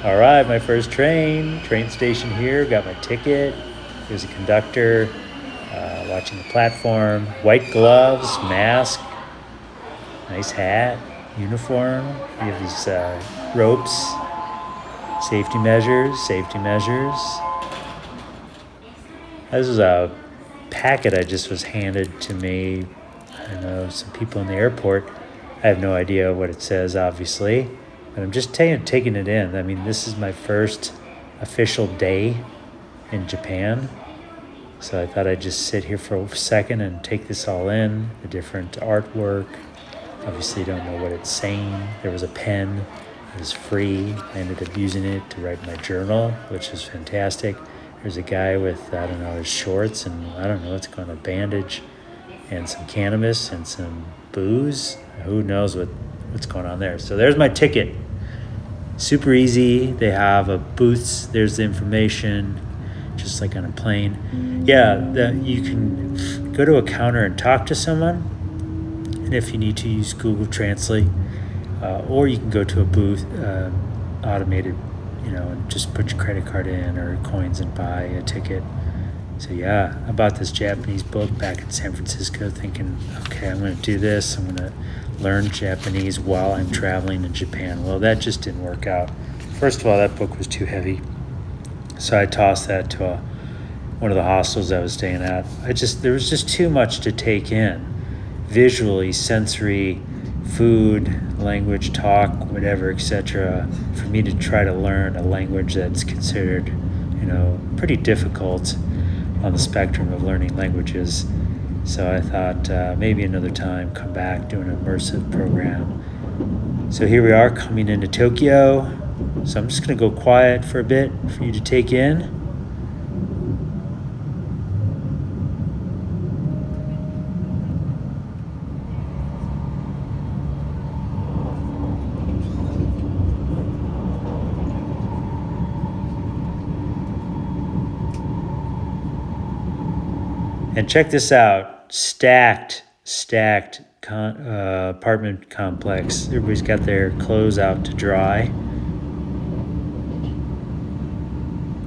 All right, my first train station here, got my ticket. There's a conductor, watching the platform, white gloves, mask, nice hat, uniform. You have these ropes, safety measures, safety measures. This was a packet I just was handed to me. I know some people in the airport. I have no idea what it says, obviously, but I'm just taking it in. I mean, this is my first official day in Japan, so I thought I'd just sit here for a second and take this all in. The different artwork. Obviously, don't know what it's saying. There was a pen. It was free. I ended up using it to write my journal, which is fantastic. There's a guy with, I don't know, his shorts and I don't know what's going on, a bandage and some cannabis and some booze. Who knows what's going on there. So there's my ticket. Super easy. They have a booths. There's the information, just like on a plane. Yeah, you can go to a counter and talk to someone. And if you need to use Google Translate, or you can go to a booth, automated, and just put your credit card in or coins and buy a ticket. So yeah, I bought this Japanese book back in San Francisco thinking, okay, I'm going to do this. I'm going to learn Japanese while I'm traveling in Japan. Well, that just didn't work out. First of all, that book was too heavy. So I tossed that to one of the hostels I was staying at. There was just too much to take in. Visually, sensory, food, language, talk, whatever, etc., for me to try to learn a language that's considered, pretty difficult on the spectrum of learning languages. So I thought maybe another time, come back, do an immersive program. So here we are coming into Tokyo. So I'm just going to go quiet for a bit for you to take in. And check this out, stacked apartment complex. Everybody's got their clothes out to dry.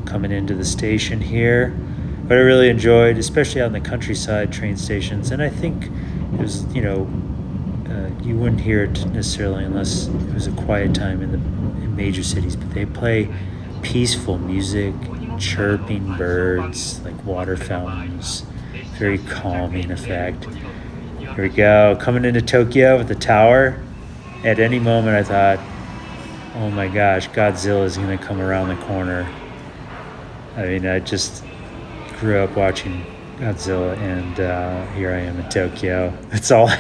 Coming into the station here. But I really enjoyed, especially out in the countryside train stations. And I think it was, you wouldn't hear it necessarily unless it was a quiet time in major cities. But they play peaceful music, chirping birds, like water fountains. Very calming effect. Here we go, coming into Tokyo with the tower. At any moment I thought, oh my gosh, Godzilla is going to come around the corner. I mean, I just grew up watching Godzilla, and here I am in Tokyo. That's all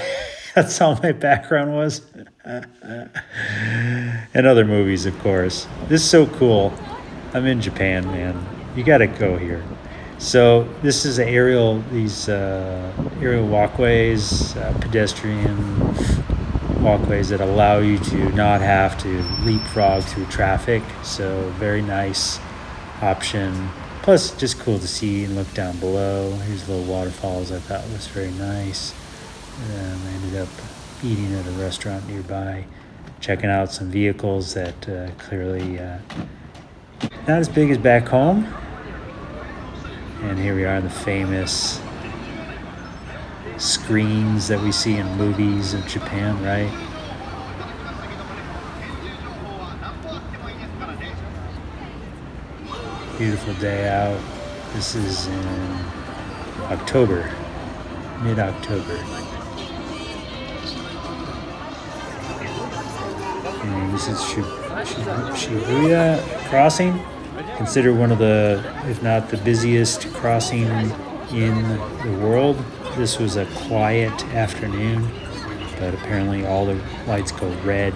my background was. And other movies, of course. This is so cool. I'm in Japan, man. You got to go here. So this is aerial walkways, pedestrian walkways that allow you to not have to leapfrog through traffic. So very nice option. Plus, just cool to see and look down below. Here's little waterfalls I thought was very nice. And I ended up eating at a restaurant nearby, checking out some vehicles that clearly not as big as back home. And here we are in the famous screens that we see in movies of Japan, right? Beautiful day out. This is in October, mid-October. And this is Shibuya Crossing. Considered one of the, if not the busiest crossing in the world. This was a quiet afternoon, but apparently all the lights go red,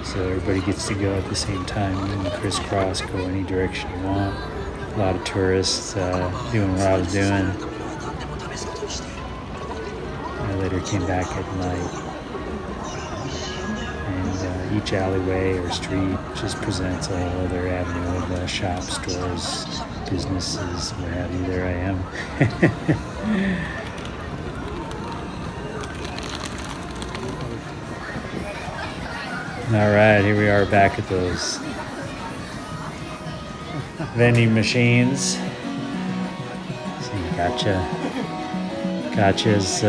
so everybody gets to go at the same time. You can crisscross, go any direction you want. A lot of tourists doing what I was doing. I later came back at night. And each alleyway or street just presents a whole other avenue of shops, stores, businesses, what have you. There I am. All right, here we are back at those vending machines. See, Gotcha's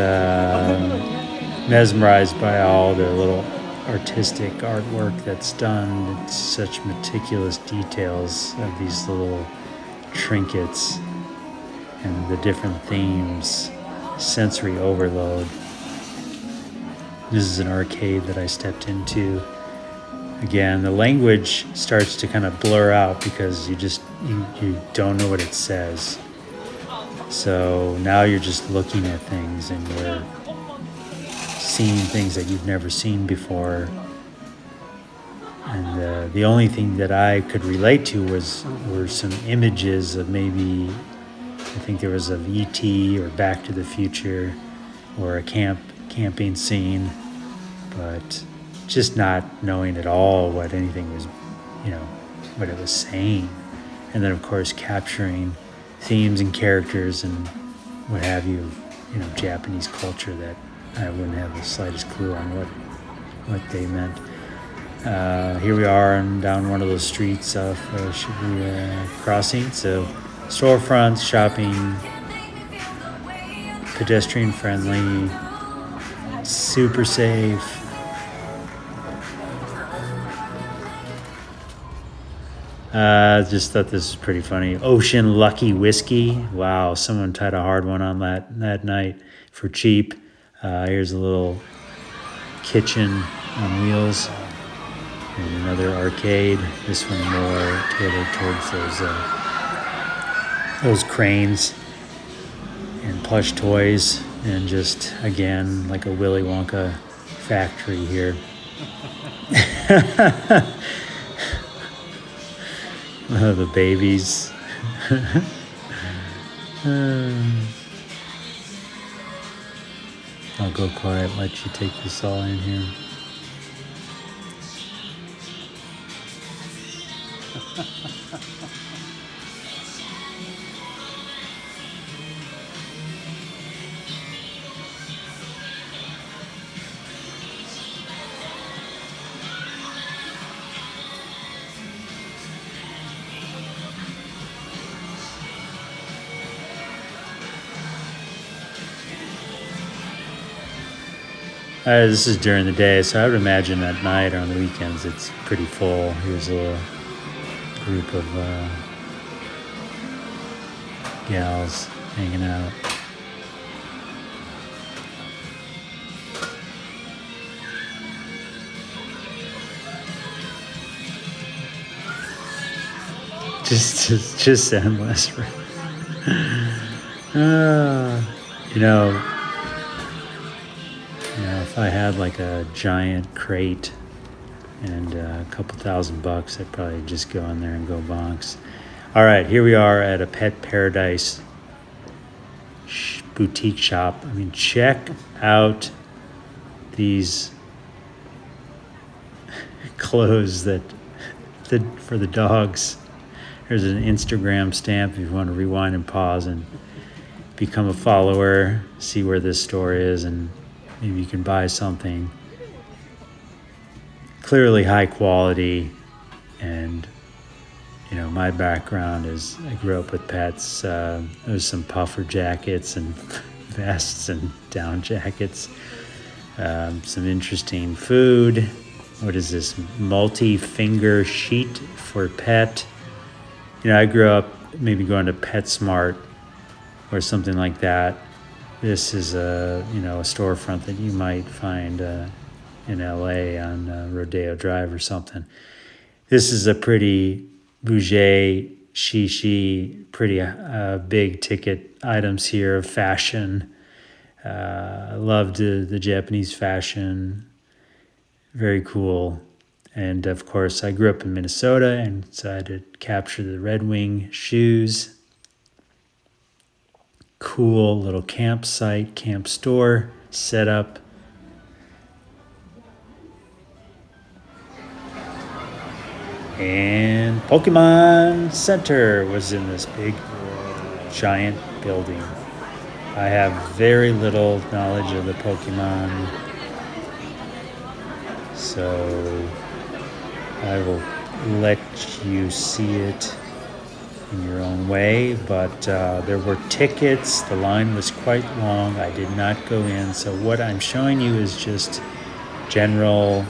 mesmerized by all the little artistic artwork that's done. It's such meticulous details of these little trinkets and the different themes. Sensory overload. This is an arcade that I stepped into. Again, the language starts to kind of blur out because you don't know what it says. So now you're just looking at things and you're seeing things that you've never seen before. And the only thing that I could relate to were some images of maybe, I think there was of E.T. or Back to the Future or a camping scene, but just not knowing at all what anything was, what it was saying. And then of course capturing themes and characters and what have you, Japanese culture that I wouldn't have the slightest clue on what they meant. Here we are down one of those streets off Shibuya Crossing. So storefronts, shopping, pedestrian friendly, super safe. Just thought this was pretty funny. Ocean Lucky Whiskey. Wow, someone tied a hard one on that night for cheap. Here's a little kitchen on wheels. And another arcade. This one more tailored towards those cranes and plush toys, and just again like a Willy Wonka factory here. The babies. I'll go quiet, let you take this all in here. This is during the day, so I would imagine at night or on the weekends it's pretty full. Here's a little group of gals hanging out. Just endless. If I had like a giant crate and a couple $1,000, I'd probably just go in there and go bonks. All right, here we are at a pet paradise boutique shop. I mean, check out these clothes for the dogs. There's an Instagram stamp if you want to rewind and pause and become a follower, see where this store is, and maybe you can buy something. Clearly high quality, and my background is I grew up with pets. There's some puffer jackets and vests and down jackets. Some interesting food. What is this? Multi-finger sheet for pet. I grew up maybe going to PetSmart or something like that. This is a storefront that you might find in LA on Rodeo Drive or something. This is a pretty bougie, pretty big ticket items here of fashion. I loved the Japanese fashion. Very cool. And of course, I grew up in Minnesota and decided to capture the Red Wing shoes. Cool little camp store set up. And Pokémon Center was in this big, giant building. I have very little knowledge of the Pokémon, so I will let you see it in your own way, but there were tickets. The line was quite long. I did not go in. So what I'm showing you is just general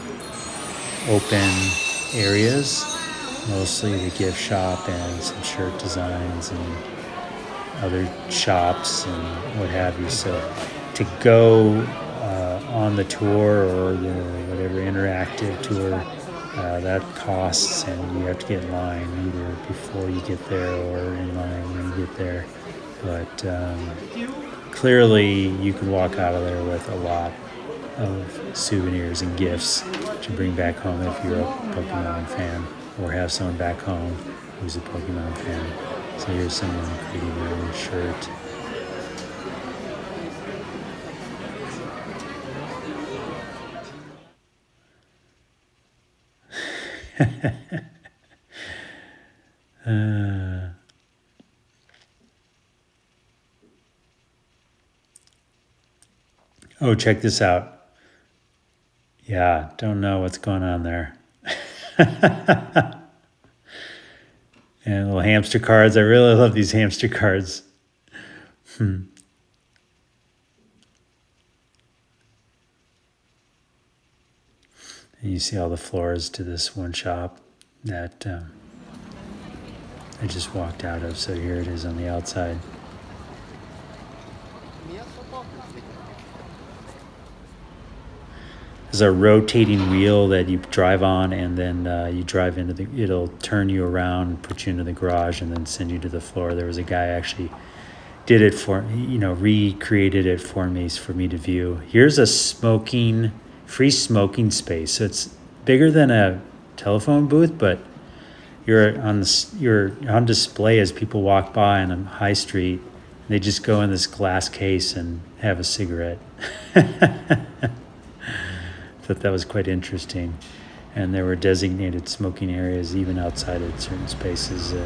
open areas, mostly the gift shop and some shirt designs and other shops and what have you. So to go on the tour or the whatever interactive tour, that costs, and you have to get in line either before you get there or in line when you get there. But clearly you can walk out of there with a lot of souvenirs and gifts to bring back home if you're a Pokemon fan or have someone back home who's a Pokemon fan. So here's someone creating their own shirt. Oh, check this out. Yeah, don't know what's going on there. And little hamster cards. I really love these hamster cards. And you see all the floors to this one shop that I just walked out of. So here it is on the outside. There's a rotating wheel that you drive on, and then you drive into the, it'll turn you around, put you into the garage, and then send you to the floor. There was a guy actually did it for, recreated it for me to view. Here's a free smoking space. So it's bigger than a telephone booth, but you're on display as people walk by on a high street. They just go in this glass case and have a cigarette. Thought that was quite interesting. And there were designated smoking areas even outside of certain spaces. Here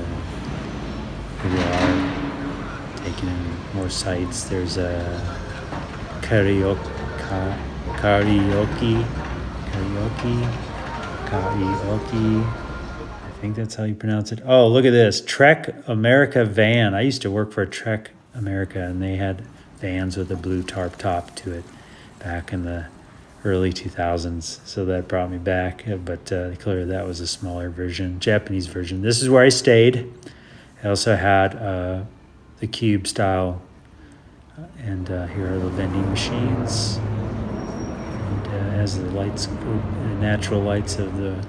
we are taking in more sights. There's a karaoke. I think that's how you pronounce it. Oh, look at this. Trek America van. I used to work for Trek America, and they had vans with a blue tarp top to it back in the early 2000s. So that brought me back. But clearly that was a smaller version, Japanese version. This is where I stayed. I also had the cube style. And here are the vending machines. And as the lights go, the natural lights of the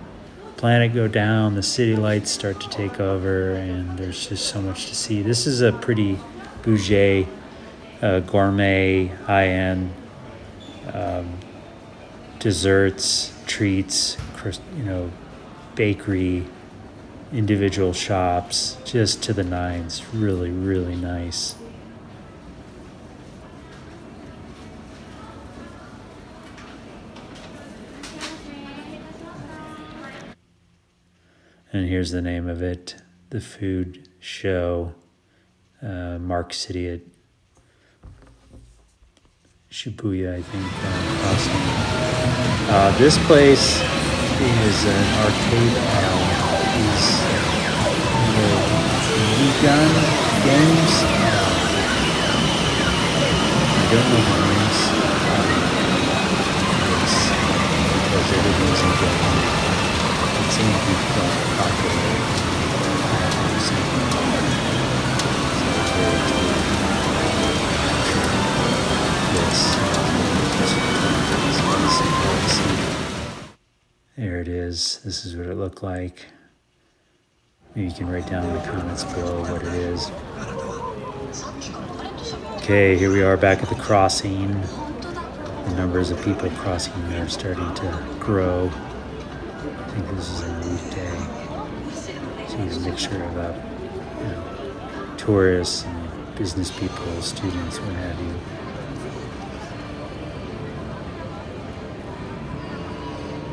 planet go down, the city lights start to take over, and there's just so much to see. This is a pretty bougie, gourmet, high-end desserts, treats, bakery, individual shops, just to the nines. Really, really nice. And here's the name of it, the food show, Mark City at Shibuya, I think, Crossing. This place is an arcade alley. These gun games. I don't know the names. Because everything's in Japanese. It seems to be quite popular. There it is. This is what it looked like. Maybe you can write down in the comments below what it is. Okay, here we are back at the crossing. The numbers of people crossing are starting to grow. I think this is a weekday. So it's a mixture of tourists and business people, students, what have you.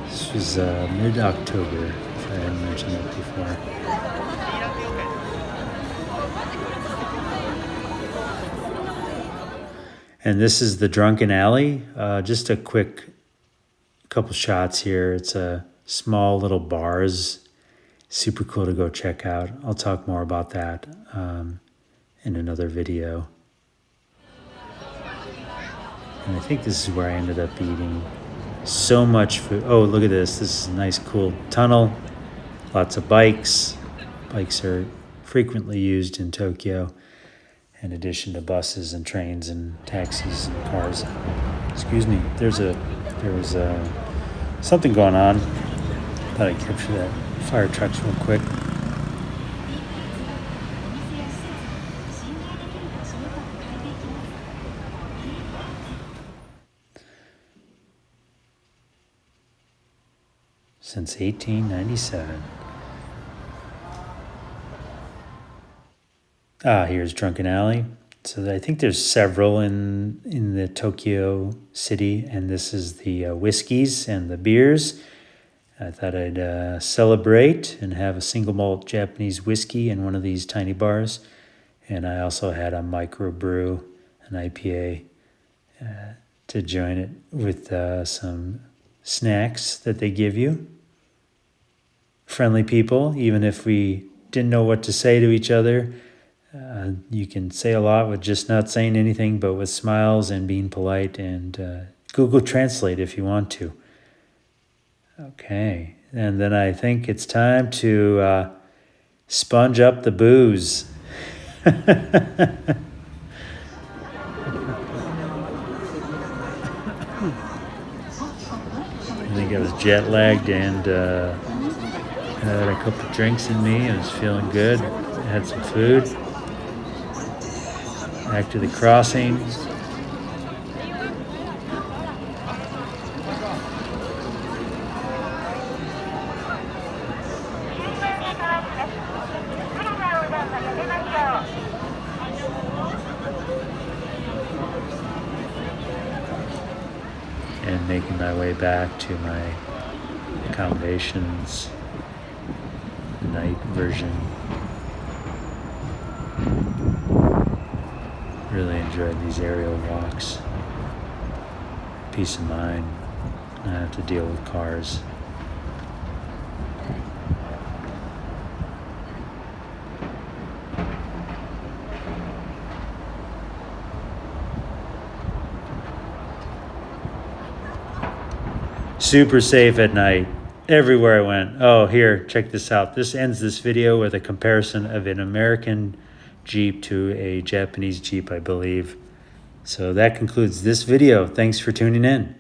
This was mid-October, if I hadn't mentioned that before. And this is the Drunken Alley. Just a quick couple shots here. It's a small little bars super cool to go check out. I'll talk more about that in another video. And I think this is where I ended up eating so much food. Oh, look at this. This is a nice, cool tunnel. Lots of bikes. Bikes are frequently used in Tokyo, in addition to buses and trains and taxis and cars. Excuse me. There was something going on. Thought I'd capture that. Fire trucks real quick. Since 1897. Here's Drunken Alley. So I think there's several in the Tokyo city, and this is the whiskeys and the beers. I thought I'd celebrate and have a single malt Japanese whiskey in one of these tiny bars. And I also had a microbrew, an IPA, to join it with some snacks that they give you. Friendly people, even if we didn't know what to say to each other. You can say a lot with just not saying anything, but with smiles and being polite, and Google Translate if you want to. Okay, and then I think it's time to sponge up the booze. I think I was jet lagged and had a couple of drinks in me. I was feeling good. I had some food. Back to the crossing. And making my way back to my accommodations, night version. Really enjoyed these aerial walks. Peace of mind. I have to deal with cars. Super safe at night. Everywhere I went. Oh, here, check this out. This ends this video with a comparison of an American Jeep to a Japanese Jeep, I believe. So that concludes this video. Thanks for tuning in.